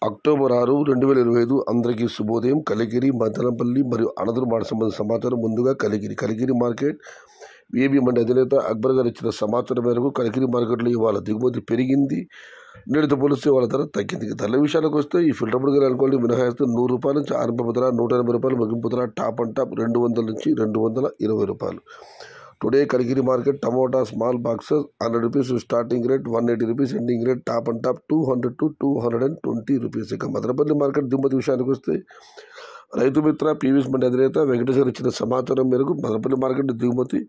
October 6, 2025 అందరికీ శుభోదయం. కలిగిరి, మదనపల్లి మరియు అనంతపురం మాట సంబంధించిన సమాచారం. ముందుగా కలిగిరి మార్కెట్ ఏబీ మండి అధినేత అక్బర్ గారు ఇచ్చిన సమాచారం మేరకు కలిగిరి మార్కెట్లో ఇవాళ దిగుమతి పెరిగింది. నేటితో పోలిస్తే వాళ్ళ ధర తగ్గింది. ధరల విషయానికి వస్తే ఈ ఫిల్టర్ గారు అనుకోండి మినహాయిస్తే ₹100 నుంచి ఆరంభ ధర ₹180, ముగింపు ధర టాప్ అండ్ టాప్ 200 నుంచి ₹220. Today Kaligiri market tomato small boxes ₹100 starting rate, ₹180 ending rate, top and top ₹200 to ₹220. ఇక మదనపల్లి మార్కెట్ దిగుమతి విషయానికి వస్తే రైతు మిత్ర పీవీఎస్ మండి అధినేత వెంకటేశ్వర ఇచ్చిన సమాచారం మేరకు మదనపల్లి మార్కెట్ దిగుమతి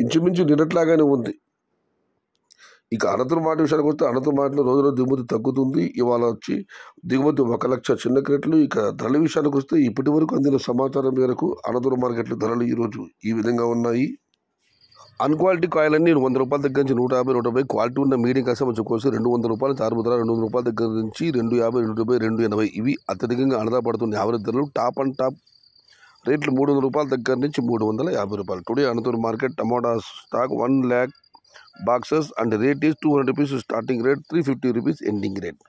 ఇంచుమించు నిన్నట్లాగానే ఉంది. ఇక అనంతపురం మాట విషయానికి వస్తే అనంతపురం మాటలో రోజులో దిగుమతి తగ్గుతుంది. ఇవాళ వచ్చి దిగుమతి 1,00,000 చిన్న క్రేట్లు. ఇక ధరల విషయానికి వస్తే ఇప్పటి వరకు అందిన సమాచారం మేరకు అనంతపురం మార్కెట్లో ధరలు ఈరోజు ఈ విధంగా ఉన్నాయి. అన్క్వాలిటీ కాయలు అన్ని ₹100 దగ్గర నుంచి ₹150, ₹150. క్వాలిటీ ఉన్న మీడియం కాసం వచ్చి ₹200 నుంచి ఆరంభ ధర ₹200 దగ్గర నుంచి ₹250, ₹270, ₹280. ఇవి అత్యధికంగా ఆధారపడుతున్న యావరేజ్ ధరలు. టాప్ అండ్ టాప్ రేట్లు ₹300 దగ్గర నుంచి ₹350. Today Anantapuram market tomato stock 1 lakh boxes and rate is ₹200 starting rate, ₹350 ending rate.